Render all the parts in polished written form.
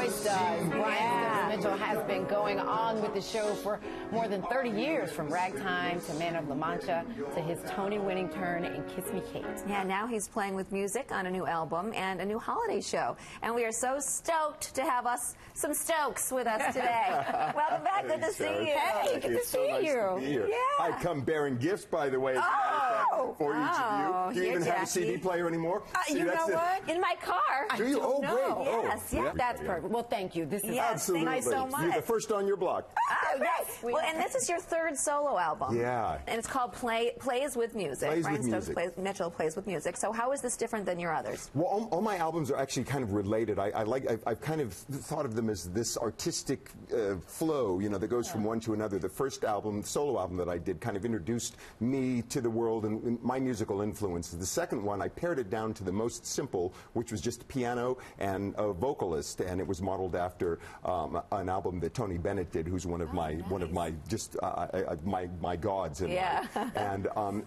voice does. Brian Stokes Mitchell has been going on with the show for more than 30 years, from Ragtime to Man of La Mancha to his Tony-winning turn in Kiss Me Kate. Yeah, now he's playing with music on a new album and a new holiday show. And we are so stoked to have some Stokes with us today. Welcome back. Good to see you. Hey, good to see you. Yeah. I come bearing gifts, by the way, as a matter of fact, for each of you. Do you even have a CD player anymore? You know what? In my car. Do you? Oh, great. Yes, yeah. That's perfect. Well, thank you. This is absolutely nice so much. You're the first on your block. Oh, yes. Well, and this is your third solo album. Yeah. And it's called Plays with Music. Brian Stokes Mitchell plays with music. So how is this different than your others? Well, all my albums are actually kind of related. I've kind of thought of them as this artistic flow, you know, that goes from one to another. The first album, solo album that I did, kind of introduced me to the world and my musical influences. The second one, I pared it down to the most simple, which was just piano and a vocalist, and it was modeled after an album that Tony Bennett did, who's one of my my gods in life.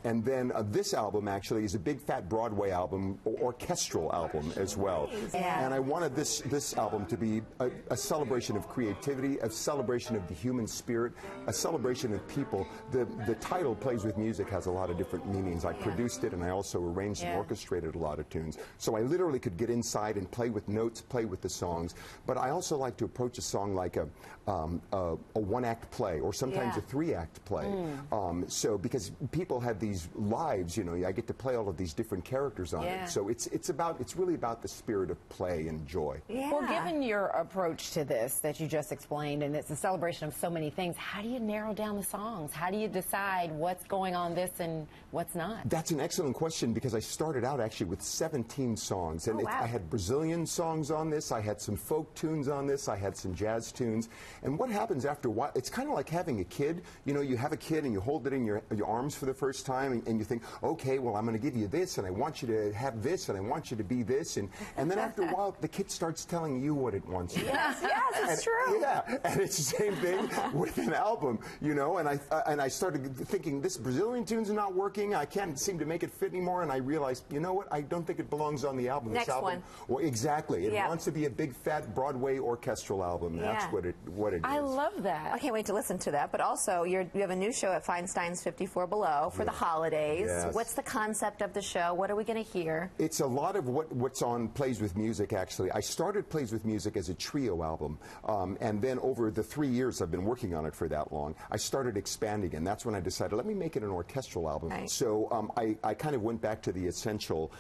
And then this album actually is a big fat Broadway album, orchestral album as well. And I wanted this album to be a celebration of creativity, a celebration of the human spirit, a celebration of people. The title, Plays with Music, has a lot of different meanings. I produced it, and I also arranged and orchestrated a lot of tunes. So I literally could get inside and play with notes, play with the songs. But I also like to approach a song like a one-act play, or sometimes a three-act play. So because people have these lives, you know, I get to play all of these different characters on it. So it's really about the spirit of play and joy. Well, given your approach to this that you just explained, and it's a celebration of so many things, how do you narrow down the songs? How do you decide what's going on this and what's not? That's an excellent question, because I started out actually with 17 songs, and I had Brazilian songs on this, I had some folk tunes on this, I had some jazz tunes. And what happens after a while, it's kind of like having a kid. You know, you have a kid and you hold it in your arms for the first time, and you think, okay, well, I'm going to give you this, and I want you to have this, and I want you to be this, and then after a while, the kid starts telling you what it wants you to be. Yes, it's true. Yeah, and it's the same thing with an album, you know, and I started thinking, this Brazilian tune's not working, I can't seem to make it fit anymore, and I realized, you know what, I don't think it belongs on the album. Next one. Well, exactly. It wants to be a big, fat Broadway orchestral album. That's what it is. I love that. I can't wait to listen to that. But also, you have a new show at Feinstein's 54 Below for the holidays. What's the concept of the show? What are we going to hear? It's a lot of what's on Plays with Music, actually. I started Plays with Music as a trio album, and then over the 3 years I've been working on it for that long, I started expanding, and that's when I decided, let me make it an orchestral album. So I kind of went back to the essential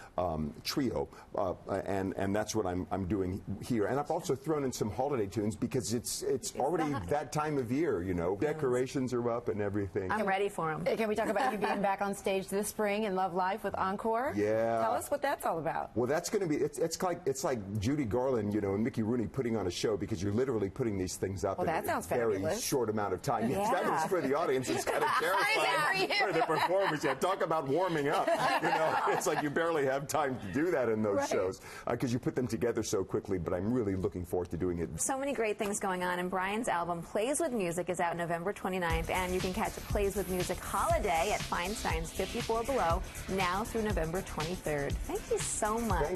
trio, and that's what I'm doing here. And I've also thrown in some holiday tunes, because it's already that time of year, you know. Decorations are up and everything. I'm ready for them. Can we talk about you being back on stage this spring in Love Life with Encore? Yeah. Tell us what that's all about. Well, that's going to be, it's like Judy Garland, you know, and Mickey Rooney putting on a show, because you're literally putting these things up in a very short amount of time. Yes, that is for the audience. It's kind of terrifying for the performers. Yeah, talk about warming up. You know, it's like you barely have time to do that in those shows, because you put them together so quickly, but I'm really looking forward to doing it. So many great things going on, and Brian's album Plays with Music is out November 29th, and you can catch a Plays with Music holiday at Feinstein's 54 Below now through November 23rd. Thank you so much.